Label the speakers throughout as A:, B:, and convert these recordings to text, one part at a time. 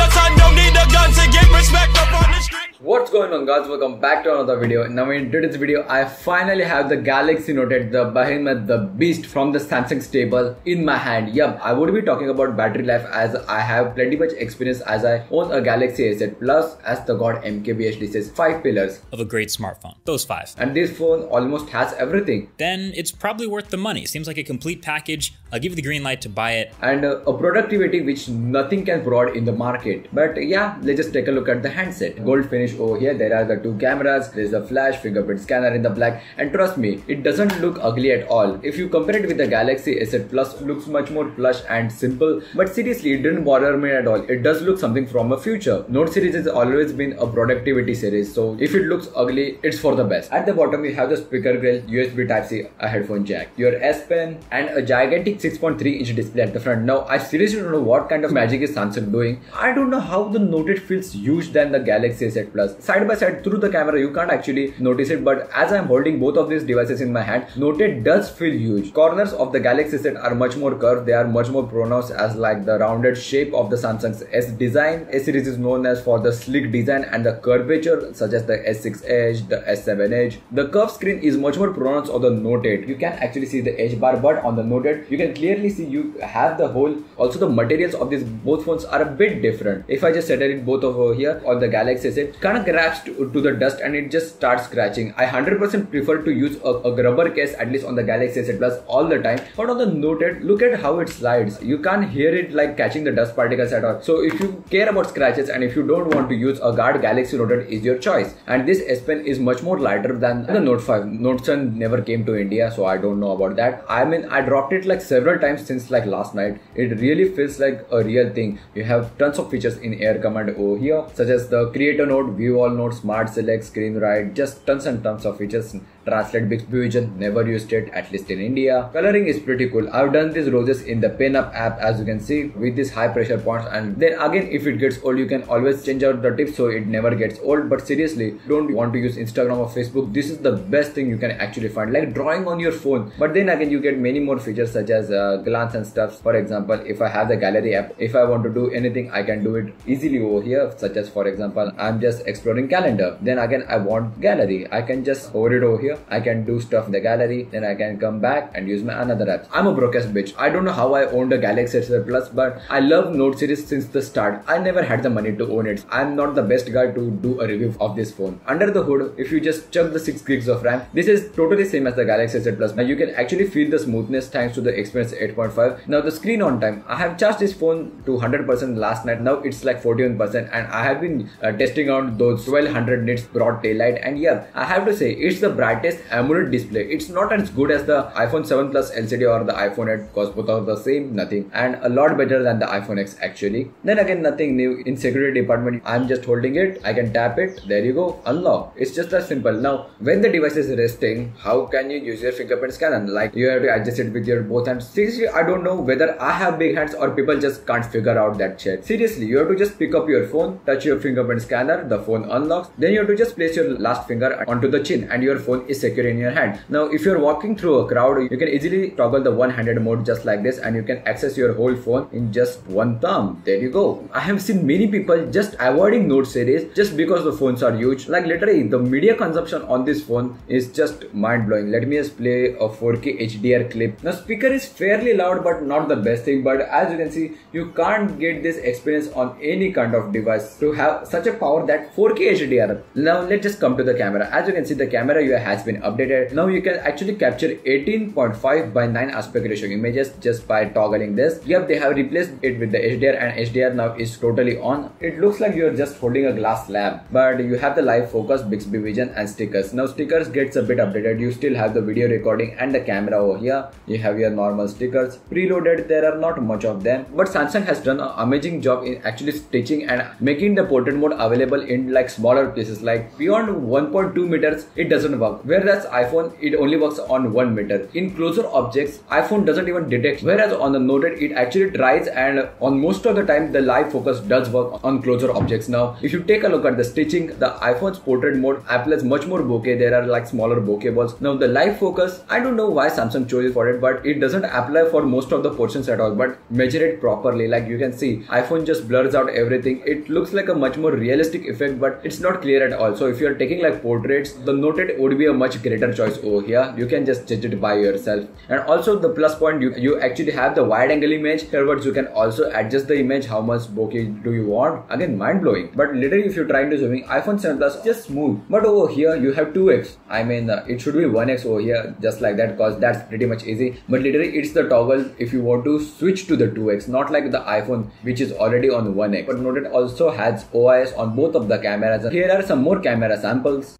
A: cause I don't need a gun to get respect up on the street.
B: What's going on, guys? Welcome back to another video. Now in today's video, I finally have the Galaxy Note 8, the behemoth, the beast from the Samsung stable in my hand. Yup, I would be talking about battery life as I have plenty much experience as I own a Galaxy S8 Plus, as the god MKBHD says, 5 pillars
C: of a great smartphone. Those 5.
B: And this phone almost has everything.
C: Then it's probably worth the money. Seems like a complete package. I'll give you the green light to buy it.
B: And a productivity which nothing can provide in the market. But yeah, let's just take a look at the handset. Gold finish over here. There are the 2 cameras. There's a flash fingerprint scanner in the black. And trust me, it doesn't look ugly at all. If you compare it with the Galaxy S8 Plus, it looks much more plush and simple. But seriously, it didn't bother me at all. It does look something from a future. Note series has always been a productivity series. So if it looks ugly, it's for the best. At the bottom, you have the speaker grill, USB Type-C, a headphone jack, your S Pen, and a gigantic 6.3-inch display at the front. Now, I seriously don't know what kind of magic is Samsung doing. I don't know how the Note 8 feels huge than the Galaxy S8 Plus. Side by side through the camera, you can't actually notice it, but as I'm holding both of these devices in my hand, Note 8 does feel huge. Corners of the Galaxy S8 are much more curved. They are much more pronounced as like the rounded shape of the Samsung's S design. S series is known as for the sleek design and the curvature, such as the S6 Edge, the S7 Edge. The curved screen is much more pronounced on the Note 8. You can actually see the edge bar, but on the Note 8, you can clearly see you have the hole. Also, the materials of these both phones are a bit different. If I just settle it both over here on the Galaxy S8, kind of grabs to the dust and it just starts scratching. I 100% prefer to use a rubber case, at least on the Galaxy S8 Plus, all the time. But on the Note 8, look at how it slides. You can't hear it like catching the dust particles at all. So if you care about scratches and if you don't want to use a guard, Galaxy Note 8 is your choice. And this S Pen is much more lighter than the Note 5. Note 7 never came to India, so I don't know about that. I mean, I dropped it like several times since like last night. It really feels like a real thing. You have tons of features in Air Command over here, such as the Creator Note, View All Note, Smart Select, Screen Write, just tons and tons of features. Translate Bixby Vision, never used it, at least in India. Coloring is pretty cool. I've done these roses in the PenUp app, as you can see, with these high pressure points, and then again, if it gets old, you can always change out the tip so it never gets old. But seriously, don't want to use Instagram or Facebook, this is the best thing you can actually find, like drawing on your phone. But then again, you get many more features such as glance and stuff. For example, if I have the gallery app, if I want to do anything, I can do it easily over here, such as for example, I'm just exploring calendar, then again I want gallery, I can just hover it over here. I can do stuff in the gallery, then I can come back and use my another apps. I'm a broke ass bitch. I don't know how I owned a Galaxy S8 Plus, but I love Note series since the start. I never had the money to own it. I'm not the best guy to do a review of this phone. Under the hood, if you just chuck the 6 gigs of RAM, this is totally same as the Galaxy S8 Plus. Now you can actually feel the smoothness thanks to the Exynos 8.5. Now the screen on time, I have charged this phone to 100% last night. Now it's like 41%, and I have been testing out those 1200 nits broad daylight, and yeah, I have to say it's the brightest AMOLED display. It's not as good as the iPhone 7 Plus LCD or the iPhone 8, because both are the same, nothing, and a lot better than the iPhone X actually. Then again, nothing new in security department. I'm just holding it, I can tap it, there you go, unlock. It's just that simple. Now when the device is resting, how can you use your fingerprint scanner? Like you have to adjust it with your both hands. Seriously, I don't know whether I have big hands or people just can't figure out that shit. Seriously, you have to just pick up your phone, touch your fingerprint scanner, the phone unlocks, then you have to just place your last finger onto the chin and your phone is secure in your hand. Now if you're walking through a crowd, you can easily toggle the one-handed mode just like this, and you can access your whole phone in just one thumb. There you go. I have seen many people just avoiding Note series just because the phones are huge. Like literally, the media consumption on this phone is just mind-blowing. Let me just play a 4K HDR clip. Now speaker is fairly loud but not the best thing, but as you can see, you can't get this experience on any kind of device to have such a power that 4K HDR. Now let's just come to the camera. As you can see, the camera UI has been updated. Now you can actually capture 18.5 by 9 aspect ratio images just by toggling this. Yep, they have replaced it with the HDR, and HDR now is totally on. It looks like you're just holding a glass slab, but you have the live focus, Bixby Vision, and stickers. Now stickers gets a bit updated. You still have the video recording and the camera over here. You have your normal stickers preloaded. There are not much of them, but Samsung has done an amazing job in actually stitching and making the portrait mode available in like smaller places, like beyond 1.2 meters it doesn't work. whereas iPhone it only works on 1 meter. In closer objects, iPhone doesn't even detect, whereas on the Noted it actually tries, and on most of the time the live focus does work on closer objects. Now if you take a look at the stitching, the iPhone's portrait mode applies much more bokeh. There are like smaller bokeh balls. Now the live focus, I don't know why Samsung chose for it, but it doesn't apply for most of the portions at all, but measure it properly. Like you can see, iPhone just blurs out everything. It looks like a much more realistic effect, but it's not clear at all. So if you're taking like portraits, the Noted would be a much greater choice over here. You can just judge it by yourself. And also the plus point, you actually have the wide angle image. Afterwards you can also adjust the image how much bokeh do you want. Again, mind blowing. But literally if you're trying to zoom in, iPhone 7 Plus just smooth. But over here you have 2x. I mean it should be 1x over here, just like that, because that's pretty much easy. But literally it's the toggle if you want to switch to the 2x, not like the iPhone which is already on 1x. But Noted also has OIS on both of the cameras. Here are some more camera samples.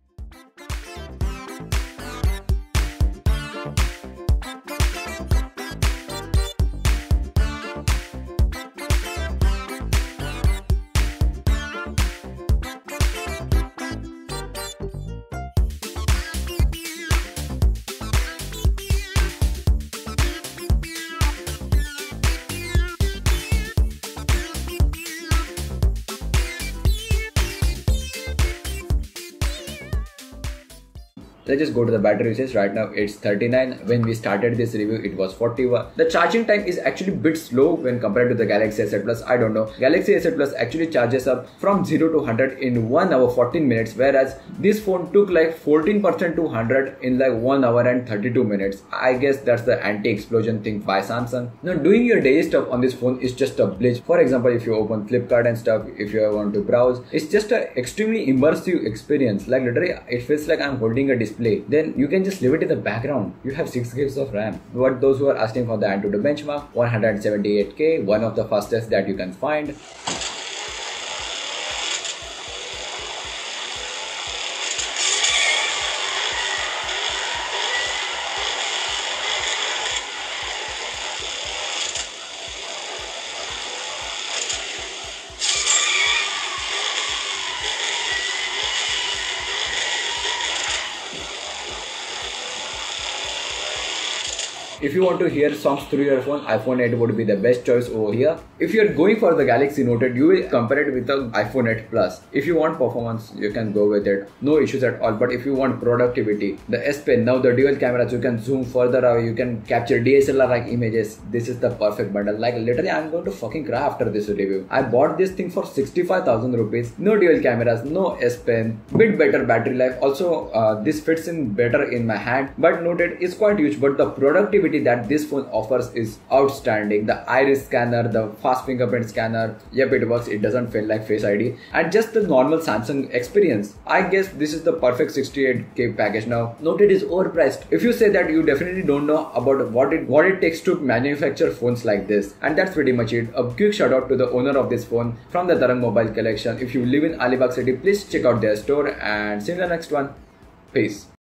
B: Let's just go to the battery usage. Right now it's 39. When we started this review it was 41. The charging time is actually a bit slow when compared to the Galaxy S8 Plus. I don't know. Galaxy S8 Plus actually charges up from 0 to 100 in 1 hour 14 minutes, whereas this phone took like 14% to 100 in like 1 hour and 32 minutes. I guess that's the anti-explosion thing by Samsung. Now doing your daily stuff on this phone is just a blitz. For example, if you open Flipkart and stuff, if you want to browse, it's just an extremely immersive experience. Like literally it feels like I'm holding a display. Then you can just leave it in the background. You have 6 gigs of RAM. But those who are asking for the Antutu benchmark, 178K, one of the fastest that you can find. If you want to hear songs through your phone, iPhone 8 would be the best choice over here. If you're going for the Galaxy Noted, you will compare it with the iPhone 8 Plus. If you want performance, you can go with it. No issues at all. But if you want productivity, the S Pen, now the dual cameras, you can zoom further away, you can capture DSLR like images. This is the perfect bundle. Like literally I'm going to fucking cry after this review. I bought this thing for 65,000 rupees. No dual cameras, no S Pen, bit better battery life. Also this fits in better in my hand. But Noted is quite huge, but the productivity that this phone offers is outstanding. The iris scanner, the fast fingerprint scanner, yep, it works. It doesn't feel like Face ID, and just the normal Samsung experience. I guess this is the perfect 68K package. Now Noted is overpriced. If you say that, you definitely don't know about what it takes to manufacture phones like this. And that's pretty much it. A quick shout out to the owner of this phone from the Tarang Mobile collection. If you live in Alibag City, please check out their store, and see you in the next one. Peace.